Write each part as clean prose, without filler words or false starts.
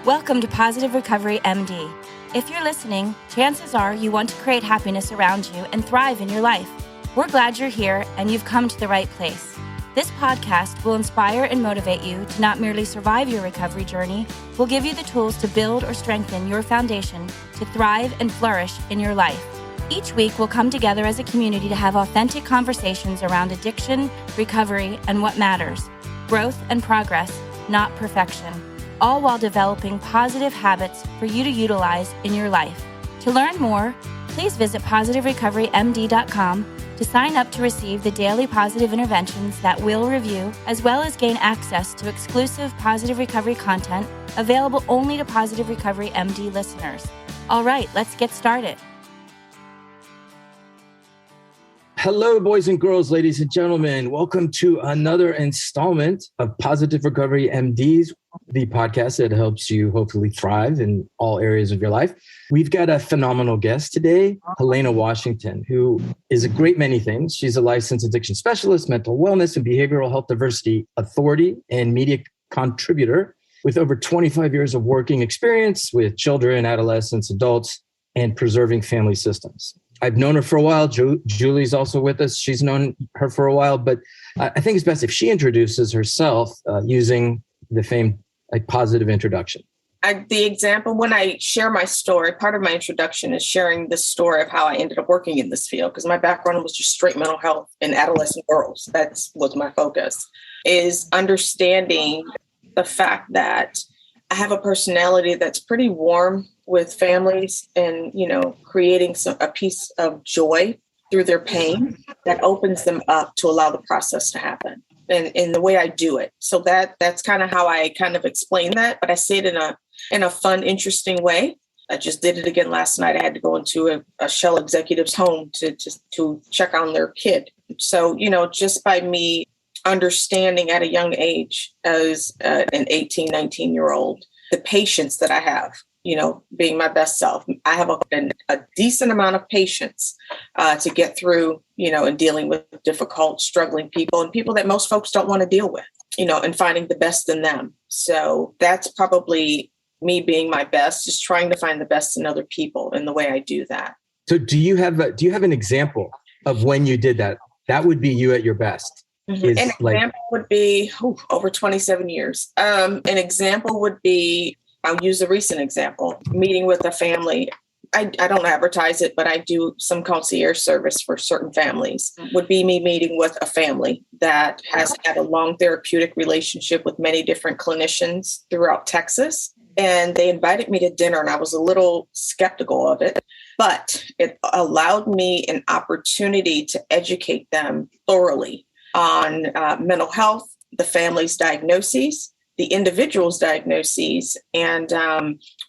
Welcome to Positive Recovery MD. If you're listening, chances are you want to create happiness around you and thrive in your life. We're glad you're here and you've come to the right place. This podcast will inspire and motivate you to not merely survive your recovery journey, we'll give you the tools to build or strengthen your foundation to thrive and flourish in your life. Each week, we'll come together as a community to have authentic conversations around addiction, recovery, and what matters. Growth and progress, not perfection. All while developing positive habits for you to utilize in your life. To learn more, please visit positiverecoverymd.com to sign up to receive the daily positive interventions that we'll review, as well as gain access to exclusive Positive Recovery content available only to Positive Recovery MD listeners. All right, let's get started. Hello, boys and girls, ladies and gentlemen. Welcome to another installment of Positive Recovery MDs, the podcast that helps you hopefully thrive in all areas of your life. We've got a phenomenal guest today, Helena Washington, who is a great many things. She's a licensed addiction specialist, mental wellness and behavioral health diversity authority, and media contributor with over 25 years of working experience with children, adolescents, adults, and preserving family systems. I've known her for a while. Julie's also with us. She's known her for a while, but I think it's best if she introduces herself using the famed positive introduction. The example, when I share my story, part of my introduction is sharing the story of how I ended up working in this field, because my background was just straight mental health in adolescent girls. That was my focus, is understanding the fact that I have a personality that's pretty warm with families and, creating a piece of joy through their pain that opens them up to allow the process to happen and in the way I do it. So that's kind of how I kind of explain that, but I say it in a fun, interesting way. I just did it again last night. I had to go into a Shell executive's home to check on their kid. So, just by me understanding at a young age as an 18, 19-year-old, the patience that I have, being my best self. I have a decent amount of patience to get through, and dealing with difficult, struggling people and people that most folks don't want to deal with, and finding the best in them. So that's probably me being my best, just trying to find the best in other people and the way I do that. So do you have an example of when you did that? That would be you at your best. Mm-hmm. An example would be over 27 years. An example would be, I'll use a recent example, meeting with a family. I don't advertise it, but I do some concierge service for certain families. Would be me meeting with a family that has had a long therapeutic relationship with many different clinicians throughout Texas. And they invited me to dinner, and I was a little skeptical of it, but it allowed me an opportunity to educate them thoroughly on mental health, the family's diagnoses, the individual's diagnoses, and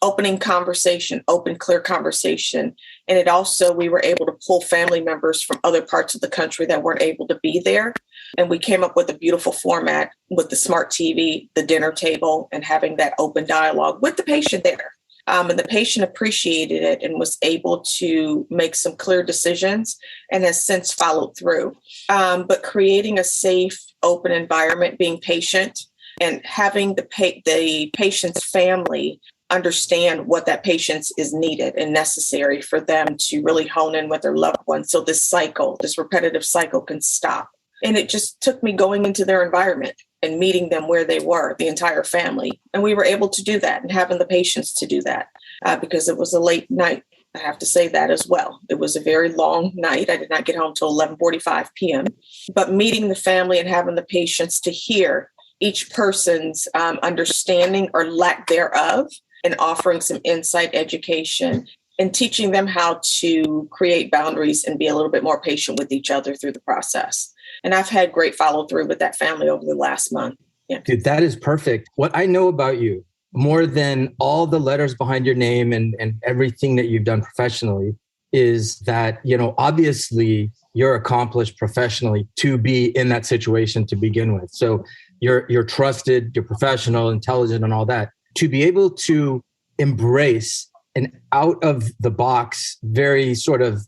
open, clear conversation. And it also, we were able to pull family members from other parts of the country that weren't able to be there. And we came up with a beautiful format with the smart TV, the dinner table, and having that open dialogue with the patient there. And the patient appreciated it and was able to make some clear decisions and has since followed through. But creating a safe, open environment, being patient, and having the patient's family understand what that patient is needed and necessary for them to really hone in with their loved one. So this repetitive cycle can stop. And it just took me going into their environment and meeting them where they were, the entire family. And we were able to do that and having the patience to do that because it was a late night. I have to say that as well. It was a very long night. I did not get home till 11:45 p.m. But meeting the family and having the patience to hear each person's understanding or lack thereof, and offering some insight, education, and teaching them how to create boundaries and be a little bit more patient with each other through the process. And I've had great follow through with that family over the last month. Yeah. Dude, that is perfect. What I know about you, more than all the letters behind your name and everything that you've done professionally, is that, obviously you're accomplished professionally to be in that situation to begin with. So you're trusted, you're professional, intelligent, and all that. To be able to embrace an out of the box, very sort of,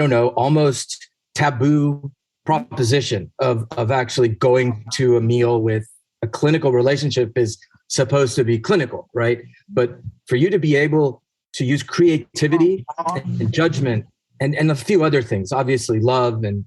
almost taboo proposition of actually going to a meal with a clinical relationship is supposed to be clinical, right? But for you to be able to use creativity and judgment and a few other things, obviously love and,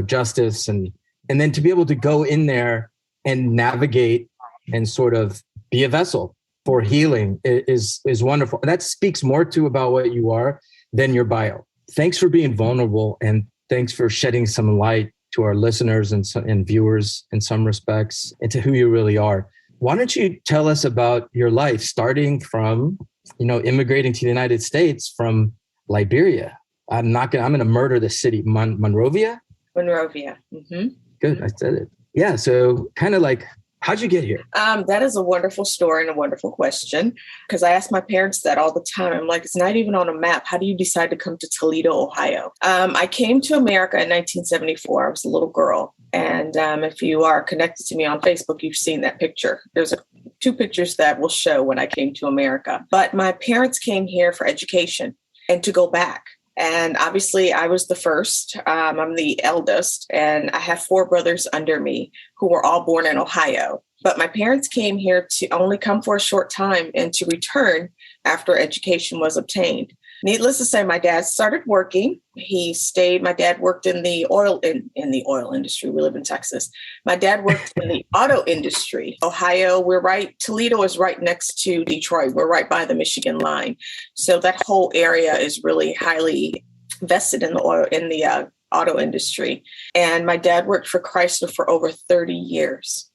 justice, and then to be able to go in there and navigate and sort of be a vessel for healing is wonderful. And that speaks more about what you are than your bio. Thanks for being vulnerable, and thanks for shedding some light to our listeners and viewers in some respects into who you really are. Why don't you tell us about your life, starting from, immigrating to the United States from Liberia? I'm going to murder the city, Monrovia? Monrovia. Mm-hmm. Good, I said it. Yeah, so kind of like, how'd you get here? That is a wonderful story and a wonderful question, because I ask my parents that all the time. I'm like, it's not even on a map. How do you decide to come to Toledo, Ohio? I came to America in 1974. I was a little girl. And if you are connected to me on Facebook, you've seen that picture. There's two pictures that will show when I came to America. But my parents came here for education and to go back. And obviously, I was the first. I'm the eldest, and I have 4 brothers under me who were all born in Ohio. But my parents came here to only come for a short time and to return after education was obtained. Needless to say, my dad started working. My dad worked in the oil industry. We live in Texas. My dad worked in the auto industry. Ohio, Toledo is right next to Detroit. We're right by the Michigan line. So that whole area is really highly vested in the auto industry. And my dad worked for Chrysler for over 30 years.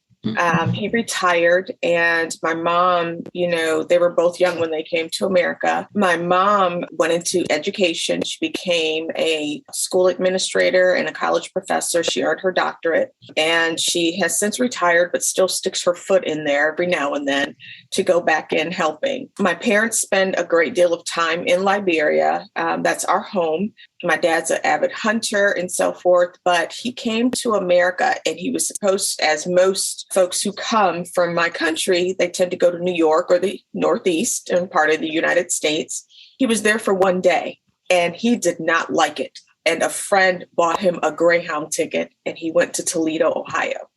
He retired, and my mom, they were both young when they came to America. My mom went into education. She became a school administrator and a college professor. She earned her doctorate, and she has since retired, but still sticks her foot in there every now and then to go back in helping. My parents spend a great deal of time in Liberia. That's our home. My dad's an avid hunter and so forth, but he came to America, and he was supposed, as most folks who come from my country, they tend to go to New York or the Northeast and part of the United States. He was there for one day, and he did not like it. And a friend bought him a Greyhound ticket, and he went to Toledo, Ohio.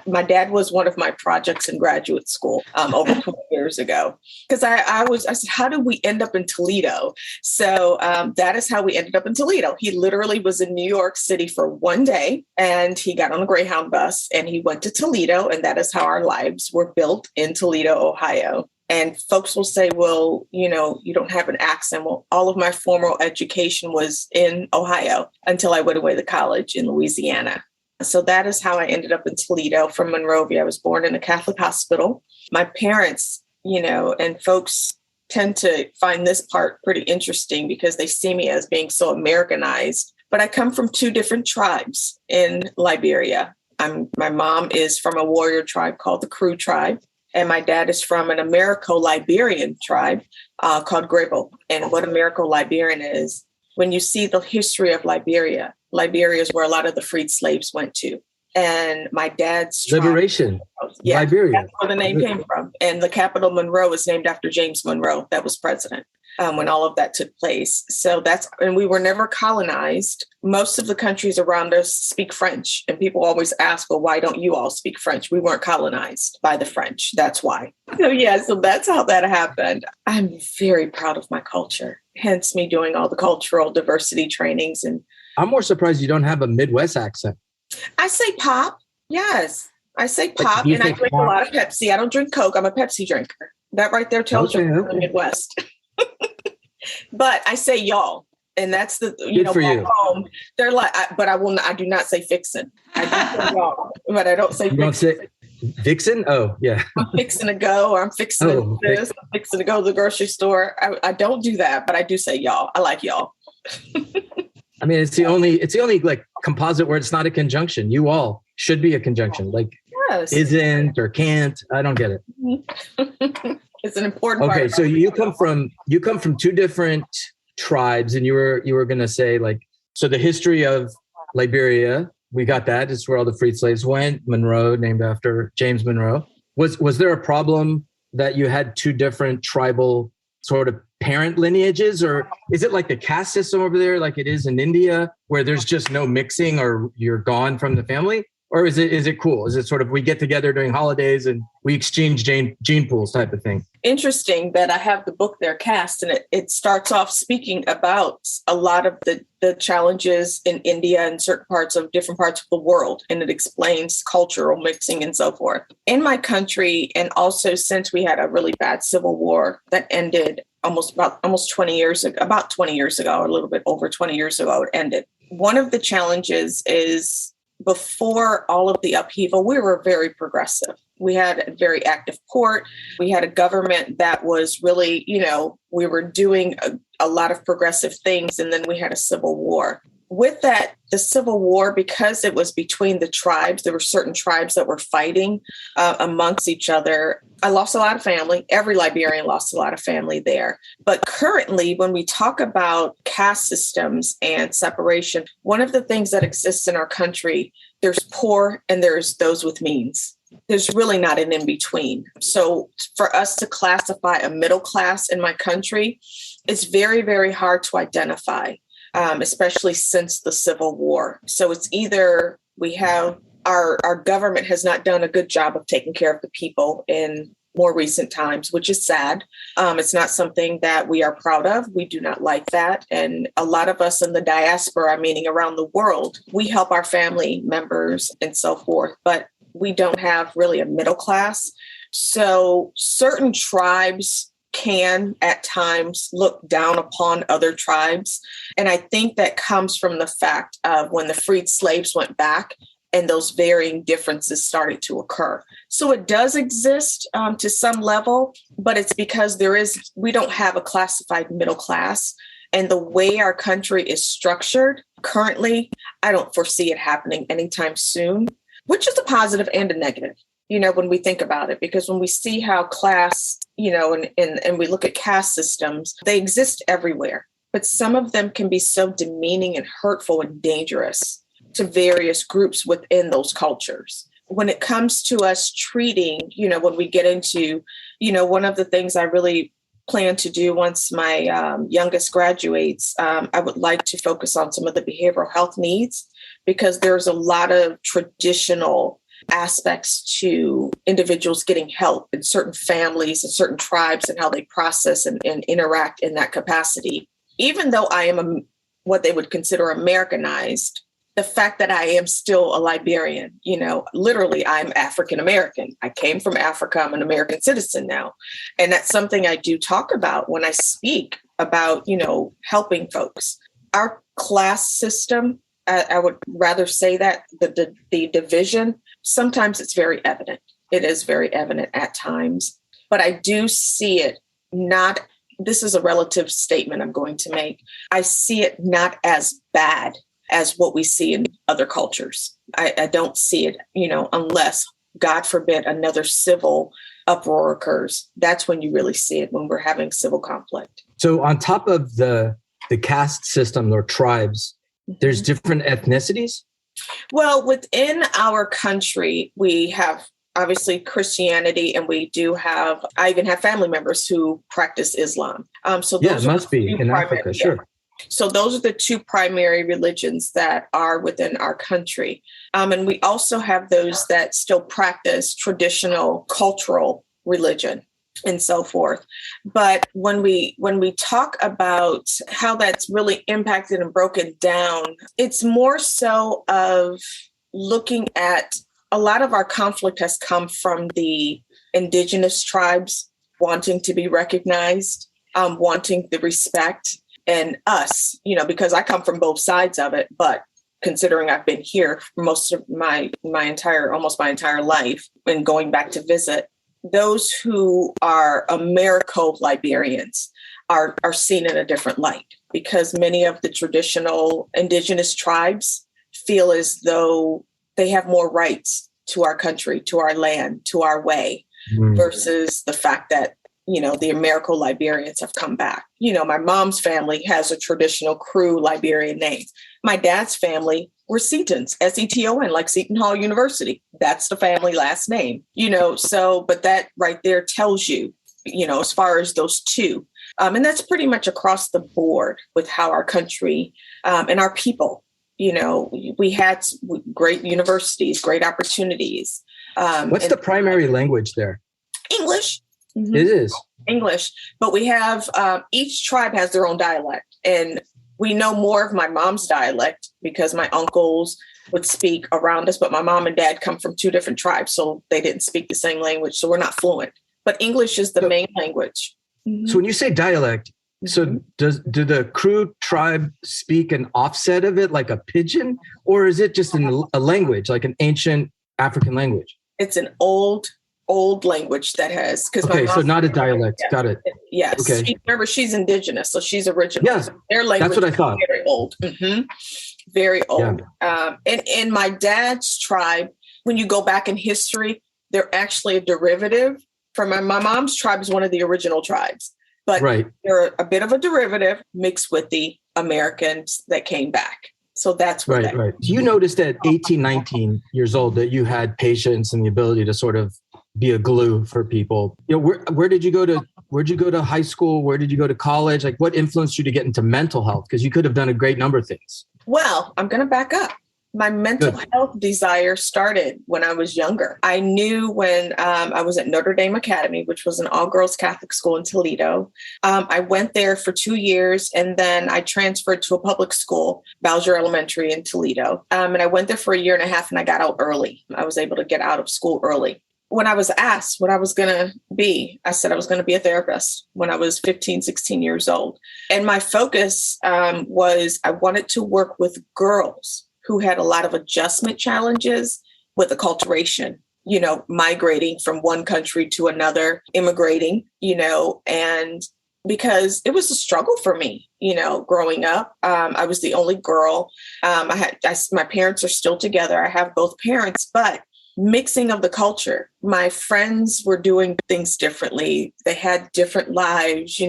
My dad was one of my projects in graduate school over 20 years ago. Because I said, how did we end up in Toledo? So that is how we ended up in Toledo. He literally was in New York City for one day, and he got on a Greyhound bus, and he went to Toledo, and that is how our lives were built in Toledo, Ohio. And folks will say, well, you don't have an accent. Well, all of my formal education was in Ohio until I went away to college in Louisiana. So that is how I ended up in Toledo from Monrovia. I was born in a Catholic hospital. My parents, and folks tend to find this part pretty interesting because they see me as being so Americanized. But I come from 2 different tribes in Liberia. My mom is from a warrior tribe called the Kru tribe. And my dad is from an Americo-Liberian tribe called Grebo. And what Americo-Liberian is, when you see the history of Liberia is where a lot of the freed slaves went to. And my dad's tribe, Liberation. Yeah, Liberia. That's where the name came from. And the capital Monroe is named after James Monroe, that was president when all of that took place. So and we were never colonized. Most of the countries around us speak French. And people always ask, well, why don't you all speak French? We weren't colonized by the French. That's why. So that's how that happened. I'm very proud of my culture, hence me doing all the cultural diversity trainings. And I'm more surprised you don't have a Midwest accent. I say pop. Yes. I say pop, and I drink a lot of Pepsi. I don't drink Coke. I'm a Pepsi drinker. That right there tells you I'm from the Midwest. But I say y'all, and that's the home. They're like, I do not say fixin'. I do say y'all, but I don't say. You don't say vixen? Oh yeah. I'm fixing to go, or I'm fixing to this. I'm fixing to go to the grocery store. I don't do that, but I do say y'all. I like y'all. I mean, it's the only like composite where it's not a conjunction. You all should be a conjunction, like yes. Isn't or can't. I don't get it. It's an important part. Okay, so you come from 2 different tribes, and you were going to say, like, so the history of Liberia, we got that. It's where all the freed slaves went. Monroe, named after James Monroe. Was there a problem that you had 2 different tribal sort of parent lineages, or is it like the caste system over there, like it is in India, where there's just no mixing, or you're gone from the family? Or is it cool? Is it sort of we get together during holidays and we exchange gene pools type of thing? Interesting that I have the book there, Caste, and it starts off speaking about a lot of the challenges in India and certain different parts of the world. And it explains cultural mixing and so forth. In my country, and also since we had a really bad civil war that ended almost 20 years ago, a little bit over 20 years ago, it ended. One of the challenges is before all of the upheaval, we were very progressive. We had a very active court. We had a government that was really, we were doing a lot of progressive things. And then we had a civil war. With that, the Civil War, because it was between the tribes, there were certain tribes that were fighting amongst each other. I lost a lot of family. Every Liberian lost a lot of family there. But currently, when we talk about caste systems and separation, one of the things that exists in our country, there's poor and there's those with means. There's really not an in-between. So for us to classify a middle class in my country, it's very, very hard to identify. Especially since the Civil War. So it's either we have our government has not done a good job of taking care of the people in more recent times, which is sad. It's not something that we are proud of. We do not like that. And a lot of us in the diaspora, meaning around the world, we help our family members and so forth, but we don't have really a middle class. So certain tribes can at times look down upon other tribes. And I think that comes from the fact of when the freed slaves went back and those varying differences started to occur. So it does exist to some level, but it's because we don't have a classified middle class. And the way our country is structured currently, I don't foresee it happening anytime soon, which is a positive and a negative. When we think about it, because when we see how class, and we look at caste systems, they exist everywhere, but some of them can be so demeaning and hurtful and dangerous to various groups within those cultures. When it comes to us treating, when we get into, one of the things I really plan to do once my youngest graduates, I would like to focus on some of the behavioral health needs, because there's a lot of traditional aspects to individuals getting help in certain families and certain tribes and how they process and interact in that capacity. Even though I am what they would consider Americanized, the fact that I am still a Liberian, literally I'm African American. I came from Africa. I'm an American citizen now. And that's something I do talk about when I speak about, helping folks. Our class system, I would rather say that the division, sometimes it's very evident. It is very evident at times, but I do see it this is a relative statement I'm going to make. I see it not as bad as what we see in other cultures. I don't see it, unless, God forbid, another civil uproar occurs. That's when you really see it, when we're having civil conflict. So on top of the caste system or tribes, there's different ethnicities? Well, within our country, we have obviously Christianity, and I even have family members who practice Islam. So it must be in Africa, sure. So those are the two primary religions that are within our country. And we also have those that still practice traditional cultural religion and so forth. But when we talk about how that's really impacted and broken down, it's more so of looking at a lot of our conflict has come from the indigenous tribes wanting to be recognized, wanting the respect, and us, because I come from both sides of it, but considering I've been here for most of almost my entire life and going back to visit, those who are Americo-Liberians are seen in a different light, because many of the traditional indigenous tribes feel as though they have more rights to our country, to our land, to our way, versus the fact that, the Americo-Liberians have come back. My mom's family has a traditional Kru Liberian name. My dad's family were Setons, Seton, like Seton Hall University. That's the family last name, but that right there tells you, as far as those two. And that's pretty much across the board with how our country and our people We had great universities, great opportunities. What's the primary language there? English. Mm-hmm. It is English, but we have each tribe has their own dialect, and we know more of my mom's dialect because my uncles would speak around us, but my mom and dad come from two different tribes, so they didn't speak the same language, so we're not fluent. But English is the main language. Mm-hmm. So when you say dialect, so do the Kru tribe speak an offset of it, like a pidgin, or is it just a language, like an ancient African language? It's an old language that has, because okay, so not a dialect. Yes. Got it. Yes. Okay. Remember, she's indigenous, so she's original. Yes, their language. That's what I thought. Very old. Mm-hmm. Very old. Yeah. And in my dad's tribe, when you go back in history, they're actually a derivative from my mom's tribe is one of the original tribes, but they're a bit of a derivative mixed with the Americans that came back. So that's what right. You noticed at 18, 19 years old that you had patience and the ability to sort of be a glue for people. Where did you go to high school? Where did you go to college? Like, what influenced you to get into mental health? Because you could have done a great number of things. Well, I'm going to back up. My mental health desire started when I was younger. I knew when I was at Notre Dame Academy, which was an all-girls Catholic school in Toledo. I went there for 2 years, and then I transferred to a public school, Bowser Elementary in Toledo. And I went there for 1.5 years, and I got out early. I was able to get out of school early. When I was asked what I was going to be, I said I was going to be a therapist when I was 15, 16 years old. And my focus was I wanted to work with girls who had a lot of adjustment challenges with acculturation, migrating from one country to another, immigrating, and because it was a struggle for me, growing up. I was the only girl. My parents are still together. I have both parents, but mixing of the culture. My friends were doing things differently. They had different lives,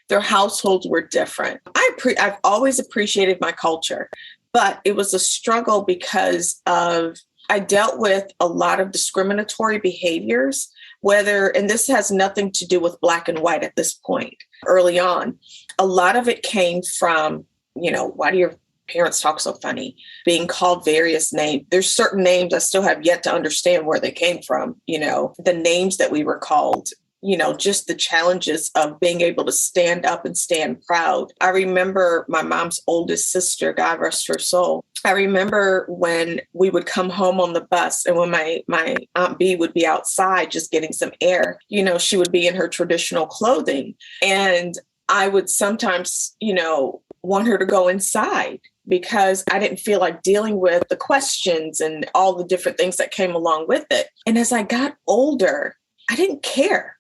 their households were different. I've always appreciated my culture. But it was a struggle because I dealt with a lot of discriminatory behaviors, and this has nothing to do with black and white at this point. Early on, a lot of it came from, why do your parents talk so funny? Being called various names. There's certain names I still have yet to understand where they came from, the names that we were called. Just the challenges of being able to stand up and stand proud. I remember my mom's oldest sister, God rest her soul. I remember when we would come home on the bus and when my Aunt B would be outside just getting some air, she would be in her traditional clothing. And I would sometimes, want her to go inside because I didn't feel like dealing with the questions and all the different things that came along with it. And as I got older, I didn't care.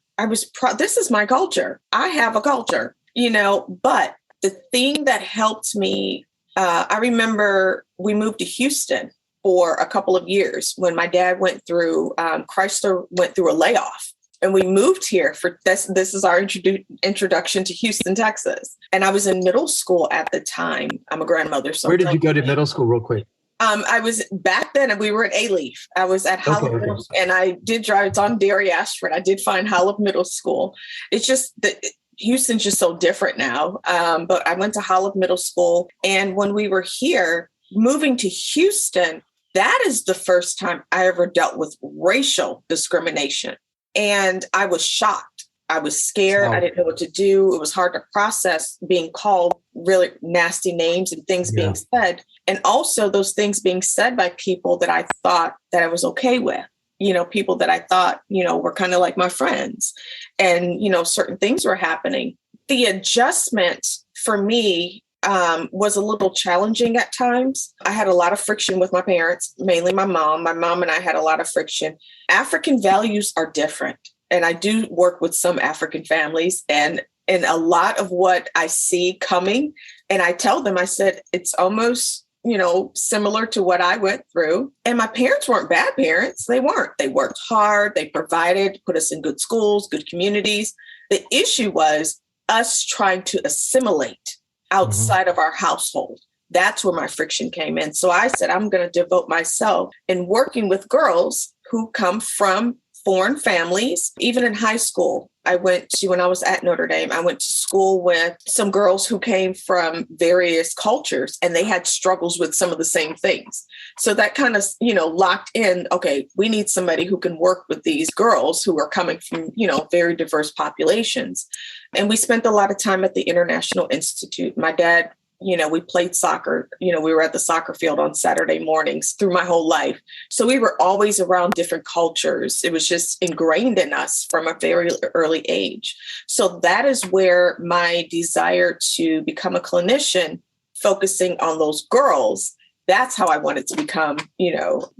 This is my culture. I have a culture, but the thing that helped me, I remember we moved to Houston for a couple of years when my dad went through, Chrysler went through a layoff, and we moved here for this. This is our introduction to Houston, Texas. And I was in middle school at the time. I'm a grandmother. So where did you go to middle school real quick? I was back then, and we were at A-Leaf. I was at Holland Middle, and I did drive. It's on Dairy Ashford. I did find Holland Middle School. It's just that Houston's just so different now. But I went to Holland Middle School, and when we were here, moving to Houston, that is the first time I ever dealt with racial discrimination, and I was shocked. I was scared. I didn't know what to do. It was hard to process being called really nasty names and things being said. And also those things being said by people that I thought that I was okay with, people that I thought, were kind of like my friends. And, certain things were happening. The adjustment for me was a little challenging at times. I had a lot of friction with my parents, mainly my mom. My mom and I had a lot of friction. African values are different. And I do work with some African families, and a lot of what I see coming, and I tell them, I said, it's almost, similar to what I went through. And my parents weren't bad parents. They weren't. They worked hard. They provided, put us in good schools, good communities. The issue was us trying to assimilate outside of our household. That's where my friction came in. So I said, I'm going to devote myself in working with girls who come from foreign families. Even in high school, when I was at Notre Dame, I went to school with some girls who came from various cultures and they had struggles with some of the same things. So that kind of, locked in, okay, we need somebody who can work with these girls who are coming from, very diverse populations. And we spent a lot of time at the International Institute. My dad, we played soccer, we were at the soccer field on Saturday mornings through my whole life. So we were always around different cultures. It was just ingrained in us from a very early age. So that is where my desire to become a clinician, focusing on those girls, that's how I wanted to become,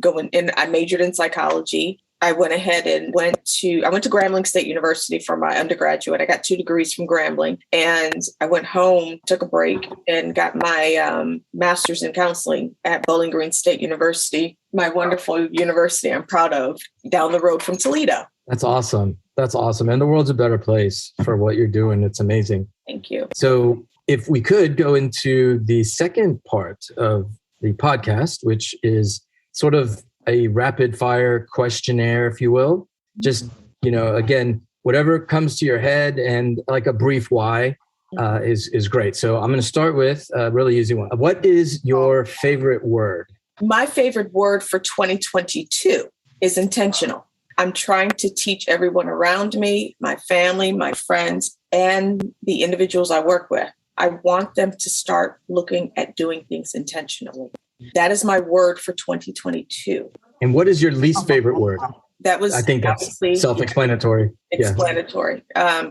going in. I majored in psychology. I went ahead and I went to Grambling State University for my undergraduate. I got 2 degrees from Grambling, and I went home, took a break, and got my master's in counseling at Bowling Green State University, my wonderful university I'm proud of, down the road from Toledo. That's awesome. That's awesome. And the world's a better place for what you're doing. It's amazing. Thank you. So if we could go into the second part of the podcast, which is sort of a rapid fire questionnaire, if you will. Just, again, whatever comes to your head and like a brief why is great. So I'm going to start with a really easy one. What is your favorite word? My favorite word for 2022 is intentional. I'm trying to teach everyone around me, my family, my friends, and the individuals I work with. I want them to start looking at doing things intentionally. That is my word for 2022. And what is your least favorite word? I think that's self-explanatory. Explanatory.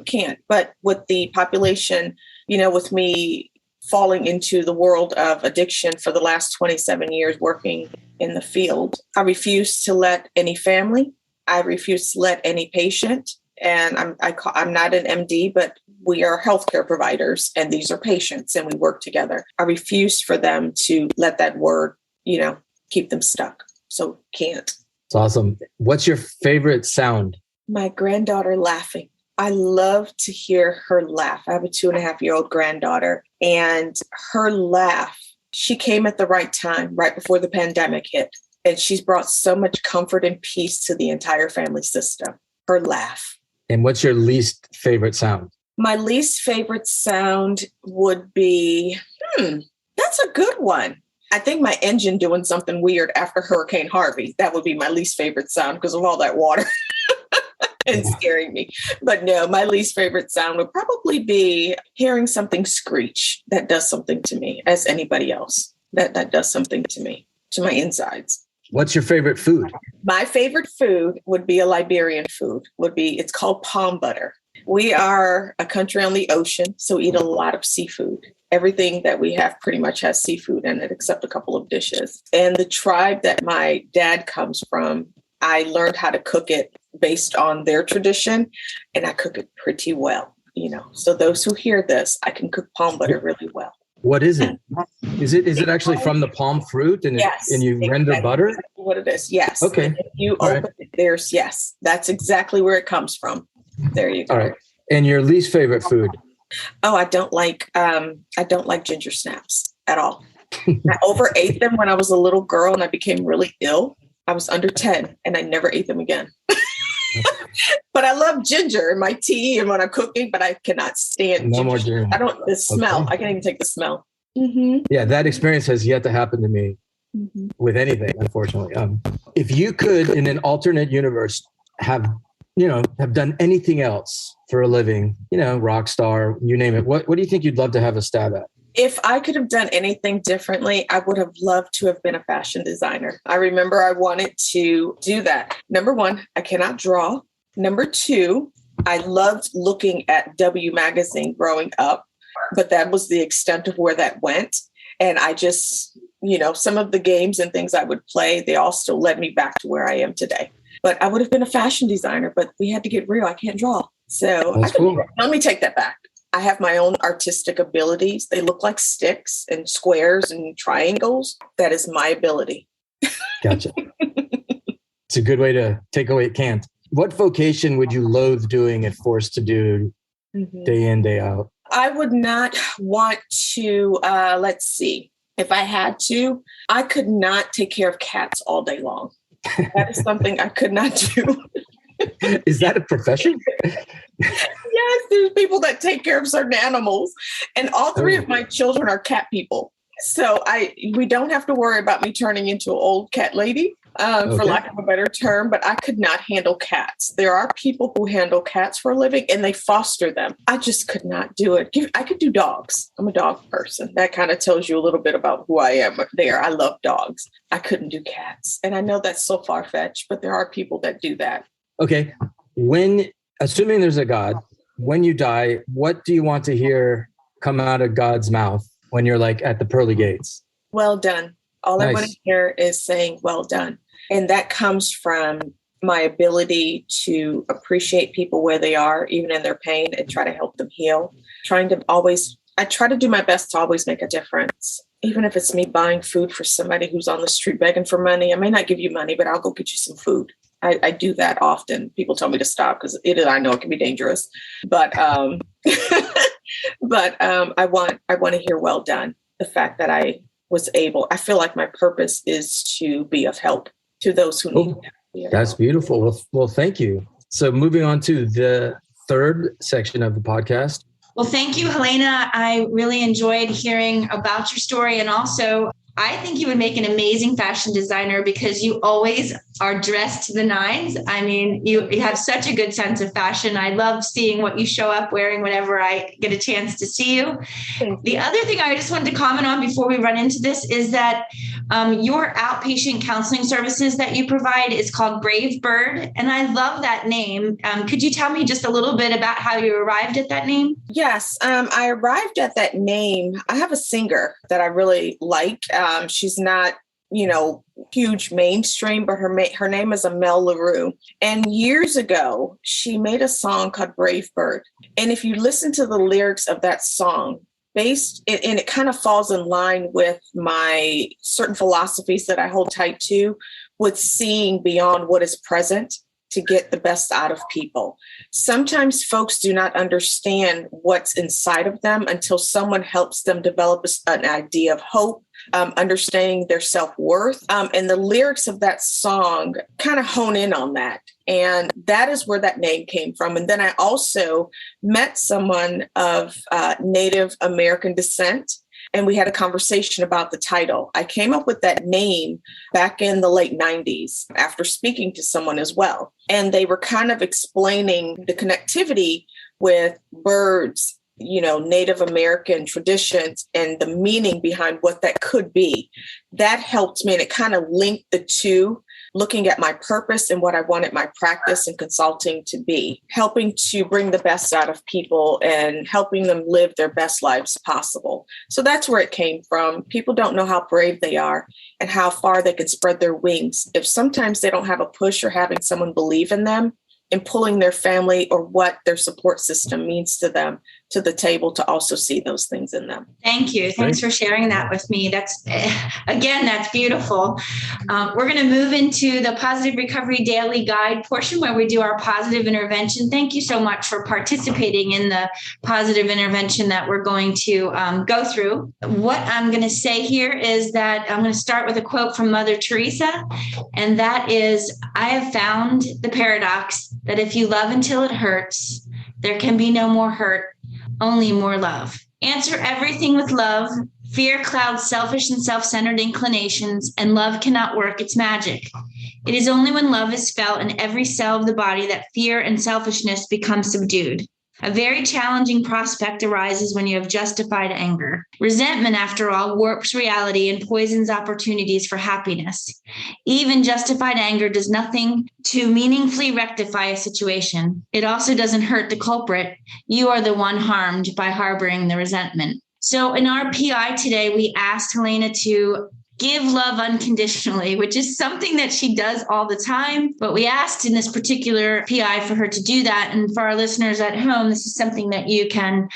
Can't. But with the population, with me falling into the world of addiction for the last 27 years working in the field, I refuse to let any family, I refuse to let any patient, and I'm not an MD, but we are healthcare providers, and these are patients, and we work together. I refuse for them to let that word, keep them stuck. So can't. It's awesome. What's your favorite sound? My granddaughter laughing. I love to hear her laugh. I have a 2.5-year-old granddaughter, and her laugh, she came at the right time, right before the pandemic hit. And she's brought so much comfort and peace to the entire family system. Her laugh. And what's your least favorite sound? My least favorite sound would be, that's a good one. I think my engine doing something weird after Hurricane Harvey. That would be my least favorite sound because of all that water and scaring me. But no, my least favorite sound would probably be hearing something screech that does something to me, as anybody else. That does something to me, to my insides. What's your favorite food? My favorite food would be a Liberian food. It's called palm butter. We are a country on the ocean, so we eat a lot of seafood. Everything that we have pretty much has seafood in it, except a couple of dishes. And the tribe that my dad comes from, I learned how to cook it based on their tradition, and I cook it pretty well, So those who hear this, I can cook palm butter really well. What is it? Is it actually from the palm fruit and yes, and you render butter? Exactly what it is, yes. Okay. If you open it, yes. That's exactly where it comes from. There you go. All right. And your least favorite food? Oh, I don't like ginger snaps at all. I overate them when I was a little girl and I became really ill. I was under 10 and I never ate them again. But I love ginger in my tea and when I'm cooking, but I cannot stand no ginger. More ginger. The smell. Okay. I can't even take the smell. Mm-hmm. Yeah, that experience has yet to happen to me with anything, unfortunately. If you could, in an alternate universe, have done anything else for a living, rock star, you name it, what do you think you'd love to have a stab at? If I could have done anything differently, I would have loved to have been a fashion designer. I remember I wanted to do that. Number one, I cannot draw. Number two, I loved looking at W Magazine growing up, but that was the extent of where that went. And I just, some of the games and things I would play, they all still led me back to where I am today. But I would have been a fashion designer, but we had to get real. I can't draw. So let me take that back. I have my own artistic abilities. They look like sticks and squares and triangles. That is my ability. Gotcha. It's a good way to take away can't. What vocation would you loathe doing and forced to do day in, day out? I would not want to, let's see. If I had to, I could not take care of cats all day long. That is something I could not do. Is that a profession? Yes, there's people that take care of certain animals, and all three of my children are cat people. So we don't have to worry about me turning into an old cat lady, for lack of a better term, but I could not handle cats. There are people who handle cats for a living and they foster them. I just could not do it. I could do dogs. I'm a dog person. That kind of tells you a little bit about who I am there. I love dogs. I couldn't do cats. And I know that's so far-fetched, but there are people that do that. Okay. Assuming there's a God, when you die, what do you want to hear come out of God's mouth when you're like at the pearly gates? Well done. All Nice. I want to hear is saying, well done. And that comes from my ability to appreciate people where they are, even in their pain, and try to help them heal. I try to do my best to always make a difference. Even if it's me buying food for somebody who's on the street begging for money. I may not give you money, but I'll go get you some food. I do that often. People tell me to stop because I know it can be dangerous. But I want to hear well done. The fact that I feel like my purpose is to be of help to those who need it. That's beautiful. Well, thank you. So moving on to the third section of the podcast. Well, thank you, Helena. I really enjoyed hearing about your story. And also, I think you would make an amazing fashion designer because you always are dressed to the nines. I mean, you have such a good sense of fashion. I love seeing what you show up wearing whenever I get a chance to see you. The other thing I just wanted to comment on before we run into this is that your outpatient counseling services that you provide is called Brave Bird. And I love that name. Could you tell me just a little bit about how you arrived at that name? Yes, I arrived at that name. I have a singer that I really like. She's not, huge mainstream, but her name is Amel LaRue. And years ago, she made a song called Brave Bird. And if you listen to the lyrics of that song, and it kind of falls in line with my certain philosophies that I hold tight to, with seeing beyond what is present to get the best out of people. Sometimes folks do not understand what's inside of them until someone helps them develop an idea of hope, understanding their self-worth. And the lyrics of that song kind of hone in on that. And that is where that name came from. And then I also met someone of Native American descent, and we had a conversation about the title. I came up with that name back in the late 90s after speaking to someone as well. And they were kind of explaining the connectivity with birds, Native American traditions and the meaning behind what that could be. That helped me, and it kind of linked the two, looking at my purpose and what I wanted my practice and consulting to be, helping to bring the best out of people and helping them live their best lives possible. So that's where it came from. People don't know how brave they are and how far they can spread their wings. If sometimes they don't have a push or having someone believe in them and pulling their family or what their support system means to them to the table to also see those things in them. Thank you. Thanks for sharing that with me. That's beautiful. We're going to move into the Positive Recovery Daily Guide portion where we do our positive intervention. Thank you so much for participating in the positive intervention that we're going to go through. What I'm going to say here is that I'm going to start with a quote from Mother Teresa, and that is, "I have found the paradox that if you love until it hurts, there can be no more hurt, only more love. Answer everything with love. Fear clouds selfish and self-centered inclinations, and love cannot work its magic. It is only when love is felt in every cell of the body that fear and selfishness become subdued. A very challenging prospect arises when you have justified anger. Resentment, after all, warps reality and poisons opportunities for happiness. Even justified anger does nothing to meaningfully rectify a situation. It also doesn't hurt the culprit. You are the one harmed by harboring the resentment." So in our PI today, we asked Helena to give love unconditionally, which is something that she does all the time. But we asked in this particular PI for her to do that. And for our listeners at home, this is something that you can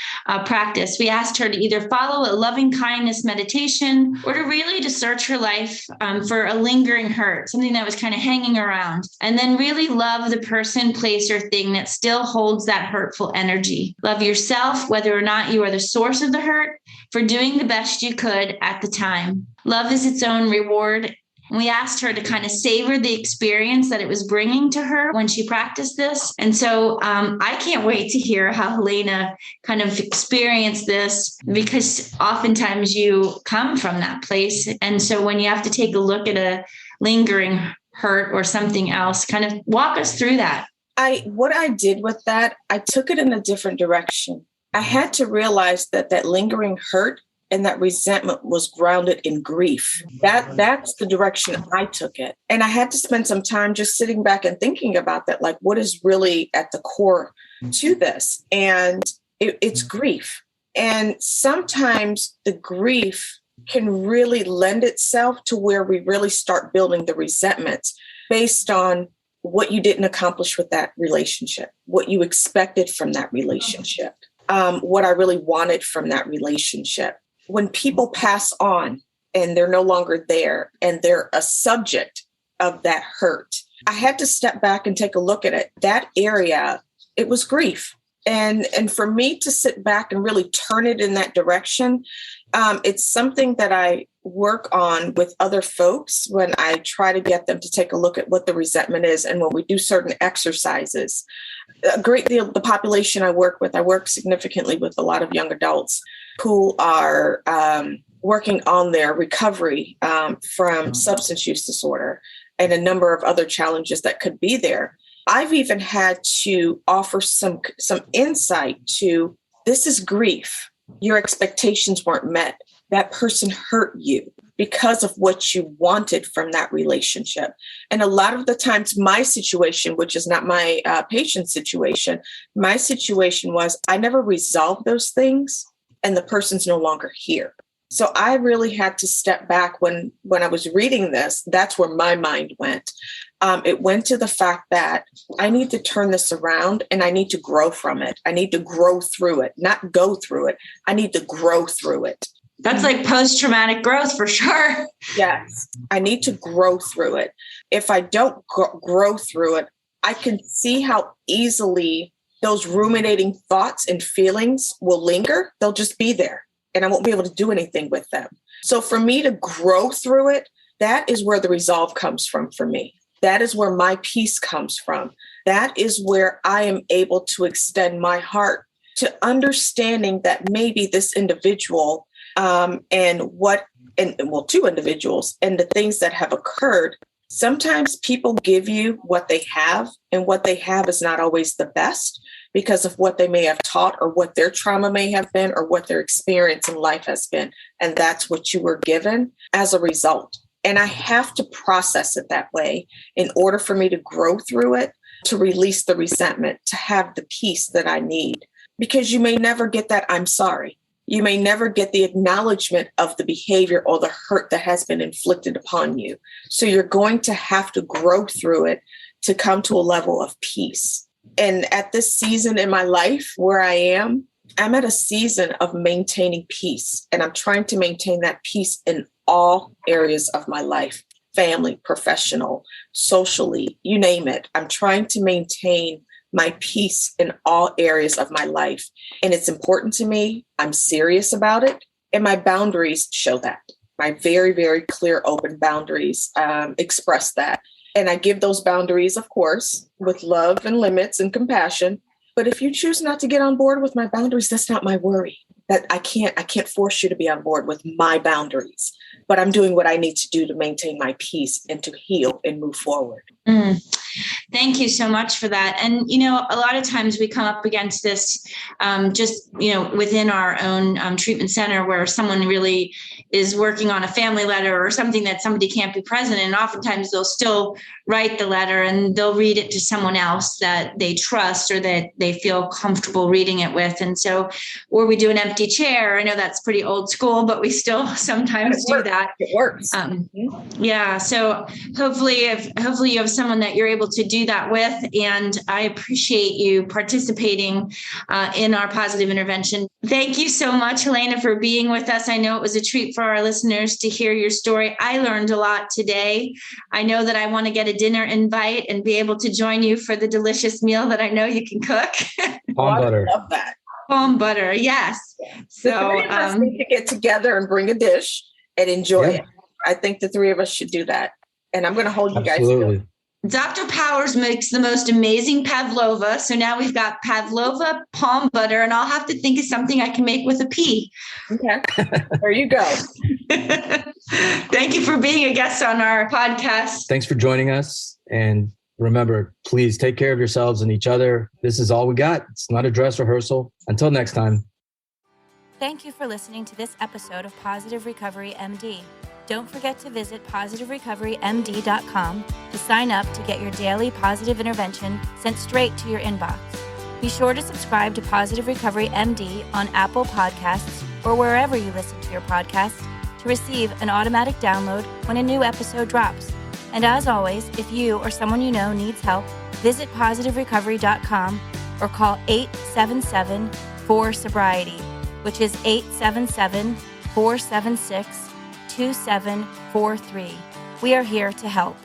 practice. We asked her to either follow a loving kindness meditation or to really search her life for a lingering hurt, something that was kind of hanging around, and then really love the person, place, or thing that still holds that hurtful energy. Love yourself, whether or not you are the source of the hurt, for doing the best you could at the time. Love is its own reward, And we asked her to kind of savor the experience that it was bringing to her when she practiced this. And so I can't wait to hear how Helena kind of experienced this, because oftentimes you come from that place. And so when you have to take a look at a lingering hurt or something else, kind of walk us through that. What I did with that, I took it in a different direction. I had to realize that lingering hurt and that resentment was grounded in grief. That's the direction I took it. And I had to spend some time just sitting back and thinking about that, like what is really at the core to this? And it's grief. And sometimes the grief can really lend itself to where we really start building the resentments based on what you didn't accomplish with that relationship, what you expected from that relationship, what I really wanted from that relationship. When people pass on and they're no longer there and they're a subject of that hurt, I had to step back and take a look at it. That area, it was grief. And for me to sit back and really turn it in that direction, it's something that I work on with other folks when I try to get them to take a look at what the resentment is. And when we do certain exercises, a great deal, the population I work significantly with a lot of young adults who are working on their recovery from substance use disorder and a number of other challenges that could be there. I've even had to offer some insight to, this is grief. Your expectations weren't met. That person hurt you because of what you wanted from that relationship. And a lot of the times my situation, which is not my patient's situation, my situation was I never resolved those things and the person's no longer here. So I really had to step back when I was reading this. That's where my mind went. It went to the fact that I need to turn this around and I need to grow from it. I need to grow through it, not go through it. I need to grow through it. That's like post-traumatic growth for sure. Yes, I need to grow through it. If I don't grow through it, I can see how easily those ruminating thoughts and feelings will linger. They'll just be there and I won't be able to do anything with them. So for me to grow through it, that is where the resolve comes from for me. That is where my peace comes from. That is where I am able to extend my heart to understanding that maybe this individual two individuals and the things that have occurred. Sometimes people give you what they have, and what they have is not always the best because of what they may have taught or what their trauma may have been or what their experience in life has been. And that's what you were given as a result. And I have to process it that way in order for me to grow through it, to release the resentment, to have the peace that I need. Because you may never get that I'm sorry. You may never get the acknowledgement of the behavior or the hurt that has been inflicted upon you. So you're going to have to grow through it to come to a level of peace. And at this season in my life where I'm at a season of maintaining peace. And I'm trying to maintain that peace in all areas of my life, family, professional, socially, you name it. I'm trying to maintain my peace in all areas of my life. And it's important to me. I'm serious about it. And my boundaries show that. My very, very clear, open boundaries express that. And I give those boundaries, of course, with love and limits and compassion. But if you choose not to get on board with my boundaries, that's not my worry. That I can't force you to be on board with my boundaries. But I'm doing what I need to do to maintain my peace and to heal and move forward. Thank you so much for that. And, a lot of times we come up against this within our own treatment center where someone really is working on a family letter or something that somebody can't be present. And oftentimes they'll still write the letter and they'll read it to someone else that they trust or that they feel comfortable reading it with. And so, or we do an empty chair. I know that's pretty old school, but we still sometimes do that. It works. Yeah. So hopefully you have someone that you're able to do that with. And I appreciate you participating in our positive intervention. Thank you so much, Helena, for being with us. I know it was a treat for our listeners to hear your story. I learned a lot today. I know that I want to get a dinner invite and be able to join you for the delicious meal that I know you can cook. Palm butter. I love that. Palm butter. Yes. So the three of us need to get together and bring a dish and enjoy it. I think the three of us should do that. And I'm going to hold you guys to Absolutely. it. Dr. Powers makes the most amazing pavlova. So now we've got pavlova palm butter, and I'll have to think of something I can make with a P. Okay. There you go. Thank you for being a guest on our podcast. Thanks for joining us. And remember, please take care of yourselves and each other. This is all we got. It's not a dress rehearsal. Until next time. Thank you for listening to this episode of Positive Recovery MD. Don't forget to visit positiverecoverymd.com to sign up to get your daily positive intervention sent straight to your inbox. Be sure to subscribe to Positive Recovery MD on Apple Podcasts or wherever you listen to your podcast to receive an automatic download when a new episode drops. And as always, if you or someone you know needs help, visit positiverecovery.com or call 877-4SOBRIETY, which is 877-476-2743. We are here to help.